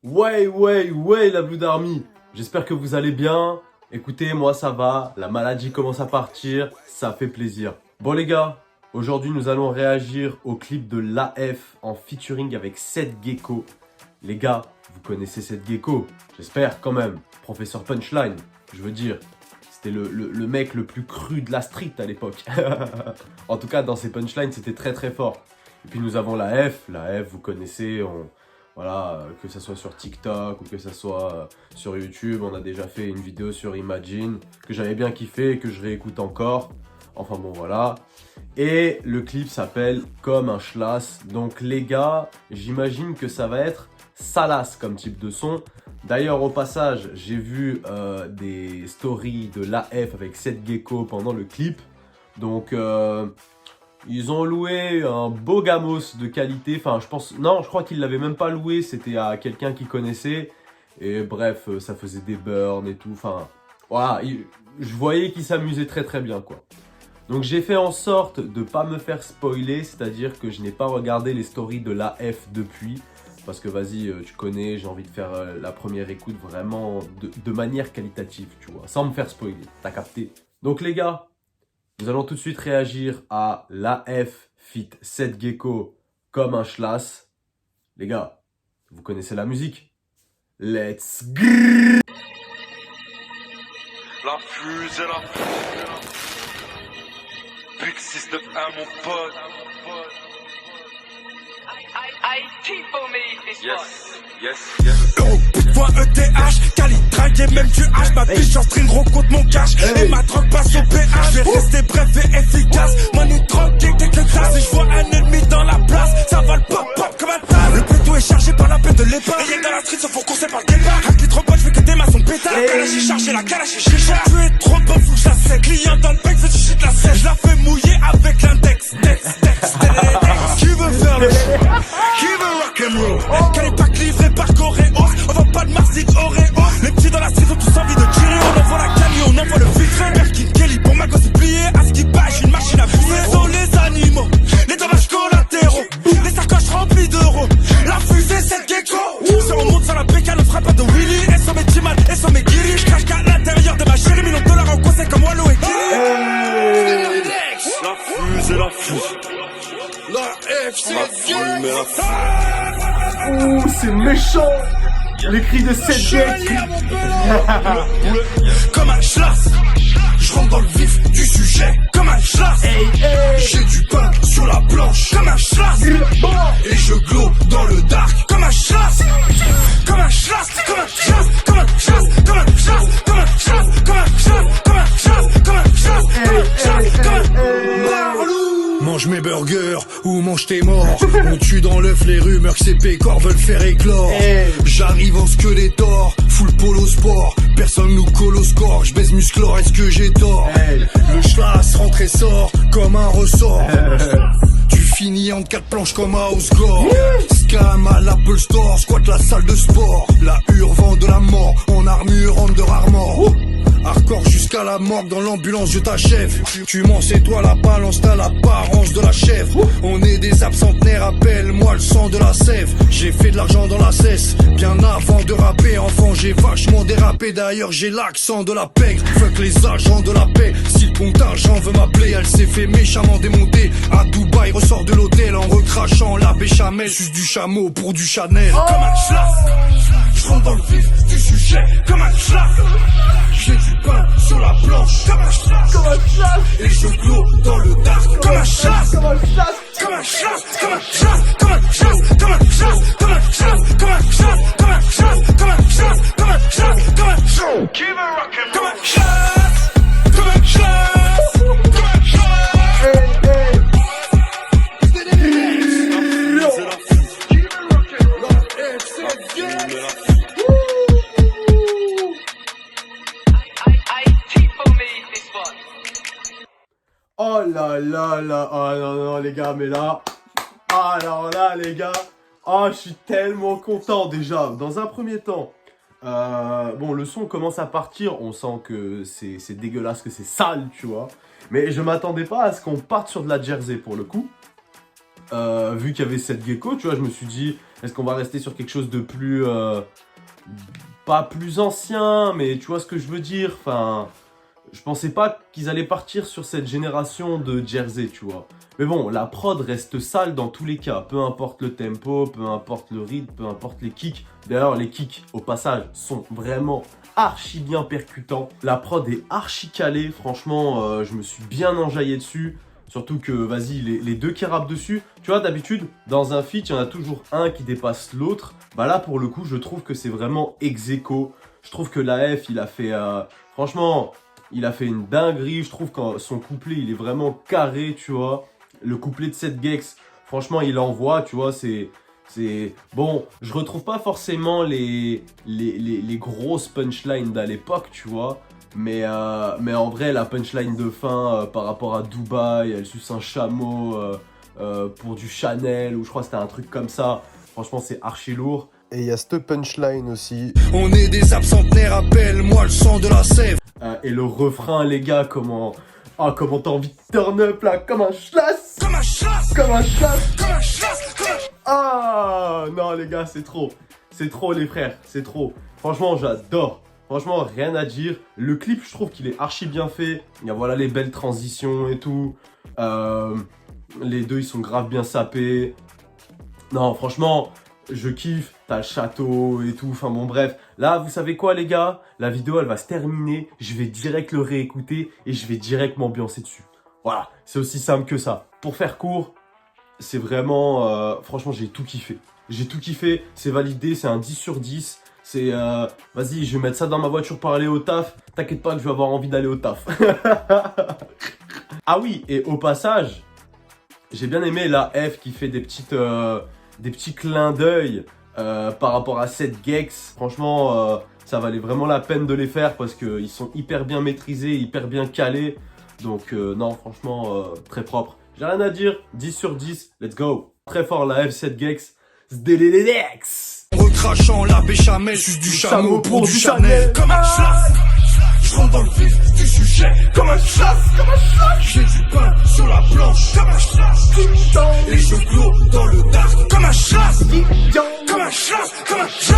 Ouais, la Blue Army. J'espère que vous allez bien. Écoutez, moi ça va, la maladie commence à partir, ça fait plaisir. Bon les gars, aujourd'hui nous allons réagir au clip de l'AF en featuring avec Seth Gecko. Les gars, vous connaissez Seth Gecko, j'espère quand même. Professeur Punchline, je veux dire. C'était le mec le plus cru de la street à l'époque. En tout cas, dans ses punchlines, c'était très fort. Et puis nous avons la F, vous connaissez, voilà, que ça soit sur TikTok ou que ça soit sur YouTube, on a déjà fait une vidéo sur Imagine que j'avais bien kiffé et que je réécoute encore. Enfin bon, voilà. Et le clip s'appelle Comme un Schlass. Donc les gars, j'imagine que ça va être salace comme type de son. D'ailleurs, au passage, j'ai vu des stories de l'AF avec Seth Gecko pendant le clip. Donc, ils ont loué un beau gamos de qualité. Enfin, je crois qu'ils l'avaient même pas loué. C'était à quelqu'un qui connaissait. Et bref, ça faisait des burns et tout. Enfin, voilà, je voyais qu'ils s'amusaient très bien, quoi. Donc, j'ai fait en sorte de pas me faire spoiler. C'est-à-dire que je n'ai pas regardé les stories de l'AF depuis. Parce que vas-y, tu connais, j'ai envie de faire la première écoute vraiment de manière qualitative, tu vois. Sans me faire spoiler, t'as capté. Donc les gars, nous allons tout de suite réagir à l'AF feat Seth Gecko Comme un Schlass. Les gars, vous connaissez la musique. Let's go. La fusée, Big 691 mon pote. I keep for me this Yes. Point ETH, calitrague et même du H. Ma biche en string rencontre mon cash. Et ma drogue passe au PH. Je vais rester bref et efficace. Money tranquille dès que ça. Si je vois un ennemi dans la place, ça va le pop comme un tas. Le péto est chargé par la peine de l'épargne. Et rien dans la street sauf pour courser par le départ. Un litre pote, je fais que des maçons pétards. La calage est chargée, la calage est chicha. Tu es trop bon, faut que je la sèche. Client dans le bec, fait du shit la sèche. Je la fais mouiller avec l'index. Qui veut faire le show? Qui veut rock'n'roll? Qu'elle est pas livrée par Coréos. On vend pas de Marzik Oreo. Les petits dans la street ont tous envie de tirer. On envoie la cali, on envoie le filtre. Berkin Kelly pour ma gosse est pliée. À ce qui bat, j'suis une machine à fumer. Ce sont les animaux, les dommages collatéraux. Les sacoches remplies d'euros. La fusée, c'est le gecko. Si on monte sur la bécane, on fera pas de Willy. Elles sont mes Timan, elles sont mes guiris. J'crache qu'à l'intérieur de ma chérie. Millions de dollars en conseil comme Wallo et Kiri. La fusée. La FC, Ouh, c'est méchant. Les cris de Seth Gecko. Comme un schlass, je rentre dans le vif du sujet. Comme un schlass, j'ai du pain sur la planche. Comme un schlass, et je glow dans le dark. Comme un schlass, comme un schlass, comme un schlass, comme un schlass, comme un schlass, comme un schlass, comme un schlass, comme un schlass, comme un schlass, comme un schlass, comme un mange mes burgers ou mange tes morts. On tue dans l'œuf les rumeurs que ces pécores veulent faire éclore. J'arrive en squelettor, full polo sport. Personne nous colle au score, je baise musclore, est-ce que j'ai tort? Le schlass rentre et sort comme un ressort. Tu finis en 4 planches comme à Osgore. Scam à l'Apple Store, squatte la salle de sport. La hure vend de la mort, en armure Under Armour. Hardcore jusqu'à la morgue, dans l'ambulance je t'achève. Tu mens, c'est toi la balance, t'as l'apparence de la chèvre. On est des abcentenaires, appelle-moi le sang de la sève. J'ai fait de l'argent dans la cesse, bien avant de rapper. Enfant j'ai vachement dérapé, d'ailleurs j'ai l'accent de la pègre. Fuck les agents de la paix, si le contingent veut m'appeler. Elle s'est fait méchamment démonter, à Dubaï ressort de l'hôtel en recrachant la béchamel. Suce du chameau pour du Chanel. Comme un schlass, je rentre dans le vif du sujet. Comme un schlass, j'ai du pain sur la planche. Comme un schlass, comme un schlass, et je glow dans le dark. Comme un schlass, comme un schlass, comme un schlass, comme un schlass, comme un schlass, comme un schlass, comme un schlass, comme un schlass, comme un schlass, comme un schlass, comme un schlass, comme un schlass. Qui veut rock'n'roll? Comme un schlass, comme un schlass, comme un I keep for me this one. Oh là, oh non les gars, mais là, alors là les gars, oh je suis tellement content déjà. Dans un premier temps, bon le son commence à partir, on sent que c'est dégueulasse, que c'est sale, tu vois. Mais je m'attendais pas à ce qu'on parte sur de la Jersey pour le coup. Vu qu'il y avait Seth Gecko, tu vois, je me suis dit, Est-ce qu'on va rester sur quelque chose de plus... pas plus ancien, mais tu vois ce que je veux dire. Enfin, je pensais pas qu'ils allaient partir sur cette génération de Jersey, tu vois. Mais bon, la prod reste sale dans tous les cas. Peu importe le tempo, peu importe le rythme, peu importe les kicks. D'ailleurs, les kicks, au passage, sont vraiment archi bien percutants. La prod est archi calée. Franchement, je me suis bien enjaillé dessus. Surtout que, vas-y, les deux qui rappent dessus. Tu vois, d'habitude, dans un feat, il y en a toujours un qui dépasse l'autre. Bah là, pour le coup, je trouve que c'est vraiment ex-aequo. Je trouve que l'AF, il a fait... franchement, il a fait une dinguerie. Je trouve que son couplet, il est vraiment carré, tu vois. Le couplet de 7 Gex, franchement, il envoie, tu vois, c'est... Bon, je retrouve pas forcément les grosses punchlines d'à l'époque, tu vois. Mais en vrai, la punchline de fin par rapport à Dubaï, elle suce un chameau pour du Chanel, ou je crois que c'était un truc comme ça. Franchement, c'est archi lourd. Et il y a cette punchline aussi. On est des abcentenaires, appelle-moi le sang de la sève. Et le refrain, les gars, comment... Ah, comment t'as envie de turn up là, comme un schlass. Comme un schlass. Comme un schlass. Comme un schlass. Ah, non les gars, c'est trop. C'est trop les frères, c'est trop. Franchement, j'adore. Franchement, rien à dire. Le clip, je trouve qu'il est archi bien fait. Il y a voilà les belles transitions et tout. Les deux, ils sont grave bien sapés. Non, franchement, je kiffe. T'as le château et tout. Enfin bon, bref. Là, vous savez quoi, les gars? La vidéo, elle va se terminer. Je vais direct le réécouter et je vais direct m'ambiancer dessus. Voilà, c'est aussi simple que ça. Pour faire court, c'est vraiment... franchement, j'ai tout kiffé. J'ai tout kiffé. C'est validé. C'est un 10 sur 10. C'est, vas-y, je vais mettre ça dans ma voiture pour aller au taf. T'inquiète pas que je vais avoir envie d'aller au taf. Ah oui, et au passage, j'ai bien aimé la F qui fait des petits clins d'œil par rapport à 7 Gex. Franchement, ça valait vraiment la peine de les faire parce qu'ils sont hyper bien maîtrisés, hyper bien calés. Donc, non, franchement, très propre. J'ai rien à dire. 10 sur 10, let's go. Très fort la F 7 Gex. Zdélélélèx. Recrachant la béchamel, juste du chameau pour du Chanel. Comme un schlass, je rentre dans le vif du sujet. Comme un schlass, j'ai du pain sur la planche. Comme un schlass, les yeux clos dans le dark. Comme un schlass, comme un schlass, comme un schlass.